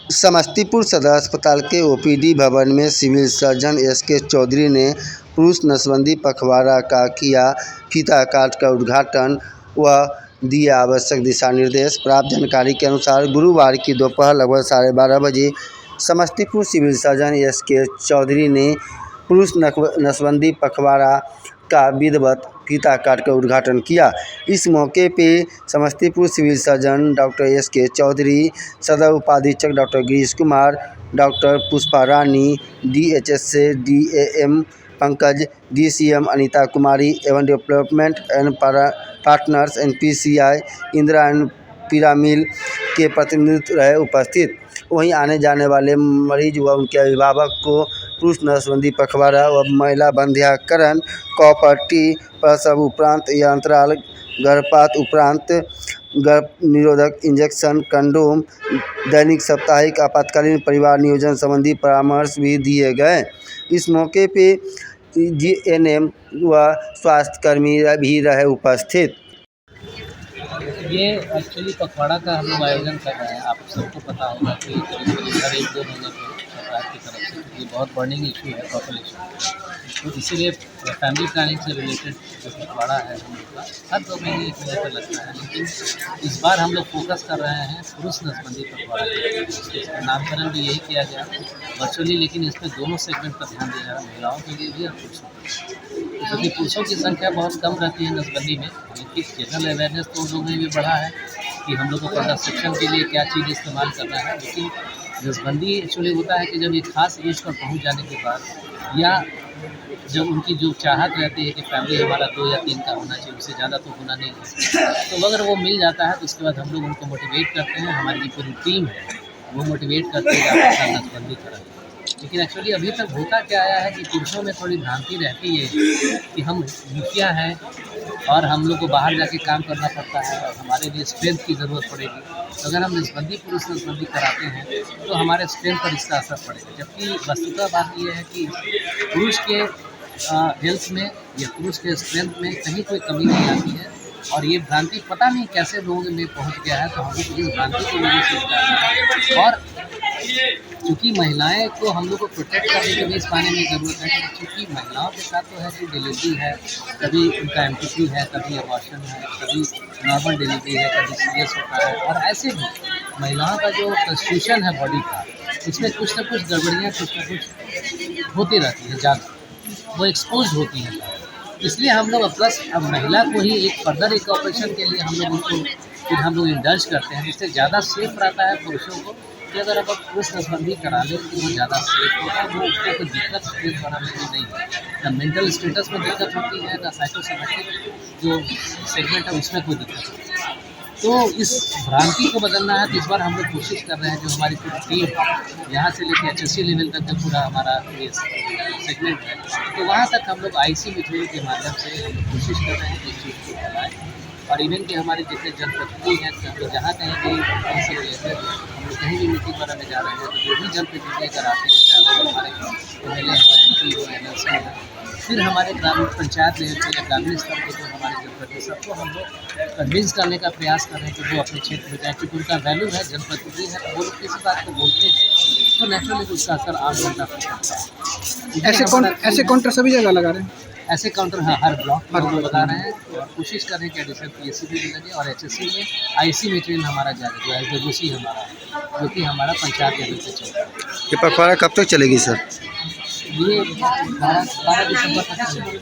समस्तीपुर सदर अस्पताल के ओपीडी भवन में सिविल सर्जन एसके चौधरी ने पुरुष नसबंदी पखवाड़ा का किया फीता काट कर उद्घाटन व दिए आवश्यक दिशा निर्देश। प्राप्त जानकारी के अनुसार गुरुवार की दोपहर लगभग 12:30 बजे Samastipur civil surgeon SK Chaudhary ने पुरुष नसबंदी पखवाड़ा का विधिवत फीता काटकर उद्घाटन किया। इस मौके पे Samastipur civil surgeon doctor SK Chaudhary, सदर उपाधीक्षक doctor Girish Kumar, doctor Pushpa Rani, DHS से डीएएम पंकज, डीसीएम अनीता कुमारी एवं development and partners NPCI India and Piramal के प्रतिनिधि रहे उपस्थित। वहीं आने जाने वाले मरीज व उनके अभिभावक को पुरुष नसबंदी पखवाड़ा व महिला बंध्याकरण, कॉपर टी, प्रसव उपरांत या अंतराल गर्भपात उपरांत गर्भ निरोधक इंजेक्शन, कंडोम, दैनिक साप्ताहिक आपातकालीन परिवार नियोजन संबंधी परामर्श भी दिए गए। इस मौके पे जीएनएम व स्वास्थ्यकर्मी भी रहे उपस्थित। ये एक्चुअली पखवाड़ा का हम लोग आयोजन कर रहे हैं। आप सबको पता होगा कि हर 1-2 महीने पे सरकार की तरफ से ये बहुत बर्निंग इशू है पॉपुलेशन, तो इसीलिए फैमिली प्लानिंग से रिलेटेड जो पखवाड़ा है हम लोग का हर 2 महीने 1 महीने पर लगता है। लेकिन इस बार हम लोग फोकस कर रहे हैं पुरुष नसबंदी पखवाड़ा। इसका नामकरण भी यही किया गया वर्चुअली, लेकिन इसमें दोनों सेगमेंट पर ध्यान दिया जा रहा है, महिलाओं के लिए भी और पुरुषों के लिए। क्योंकि पुरुषों की संख्या बहुत कम रहती है नसबंदी में, लेकिन जनरल अवेयरनेस तो उन लोगों में भी बढ़ा है कि हम लोग को कंट्रासेप्शन के लिए क्या चीज़ इस्तेमाल करना है। लेकिन नसबंदी एक्चुअली होता है कि जब एक खास एज पर पहुंच जाने के बाद या जब उनकी जो चाहत रहती है कि फैमिली हमारा 2 या 3 का होना चाहिए, उससे ज़्यादा तो होना नहीं है, तो अगर वो मिल जाता है तो उसके बाद हम लोग उनको मोटिवेट करते हैं। हमारी जो पूरी टीम है वो मोटिवेट करते हैं कि आप नसबंदी करें। लेकिन एक्चुअली अभी तक होता क्या आया है कि पुरुषों में थोड़ी भ्रांति रहती है कि हम मुखिया हैं और हम लोग को बाहर जाके काम करना पड़ता है और हमारे लिए स्ट्रेंथ की ज़रूरत पड़ेगी। तो अगर हम नसबंदी पुरुष नसबंदी कराते हैं तो हमारे स्ट्रेंथ पर इसका असर पड़ेगा। जबकि वस्तुतः बात यह है कि पुरुष के हेल्थ में या पुरुष के स्ट्रेंथ में कहीं कोई कमी नहीं आती है, और ये भ्रांति पता नहीं कैसे लोगों में पहुंच गया है। तो हम लोग इस भ्रांति को लोगों से हटाना है। और चूँकि महिलाएं को हम लोग को प्रोटेक्ट करने के लिए इस पाने में ज़रूरत है, क्योंकि महिलाओं के साथ तो है कि डिलीवरी है, कभी उनका एमटीपी है, कभी अबॉर्शन है, कभी नॉर्मल डिलीवरी है, कभी सीरियस होता है। और ऐसे भी महिलाओं का जो कंस्टिट्यूशन है बॉडी का, इसमें कुछ ना कुछ गड़बड़ियाँ कुछ ना कुछ होती रहती है, ज़्यादा वो एक्सपोज होती हैं। इसलिए हम लोग प्लस अब महिला को ही एक फर्दर एक ऑपरेशन के लिए हम लोग उनको फिर हम लोग इंडल्ज करते हैं, जिससे ज़्यादा सेफ रहता है पुरुषों को कि अगर अब पुरुष नसबंदी करा लें तो वो ज़्यादा सेफ होगा। वो उसको कोई दिक्कत स्टेज बनाने में नहीं है, ना मेंटल स्टेटस में दिक्कत होती है, ना साइकोसोमेटिक जो सेगमेंट है उसमें कोई दिक्कत होती है। तो इस भ्रांति को बदलना है। तो इस बार हम लोग कोशिश कर रहे हैं, जो हमारी पूरी टीम यहाँ से लेकर एचएससी लेवल तक जो पूरा हमारा ये सेगमेंट है, तो वहाँ तक हम लोग आईसी मटेरियल के माध्यम से हम लोग कोशिश कर रहे हैं कि इस चीज़ को फैलाएँ। और इवन के हमारे जितने जनप्रतिनिधि हैं, हम लोग जहाँ कहीं भी से रिलेटेड हम लोग कहीं भी मीटिंग बनाने जा रहे हैं, तो जो भी जनप्रतिनिधि अगर आते हैं, चाहे वो हमारे एमएलए हो, एमपी हो, एमएलसी हो, फिर हमारे ग्रामीण पंचायत लेवल पर या ग्रामीण स्तर पर जो हमारे जनप्रतिनिधि, सबको हम लोग कन्विंस करने का प्रयास कर रहे हैं कि वो अपने क्षेत्र में जाए, क्योंकि उनका वैल्यू है, जनप्रतिनिधि है, तो वो लोग किसी बात को बोलते हैं तो नेचुरली उसका असर आम जनता पर पड़ता है। ऐसे काउंटर सभी जगह लगा रहे हैं, ऐसे काउंटर हर ब्लॉक पर हम लगा रहे हैं और कोशिश कर रहे हैं कि एडिशनल पीएससी भी लगे और एचएससी में आईसी मटेरियल हमारा जाएगा, जो एसडब्ल्यूसी हमारा, जो कि हमारा पंचायत लेवल पे चल रहा है। ये पखवाड़ा कब तक चलेगी सर? ये 12 दिसंबर तक चलेगा।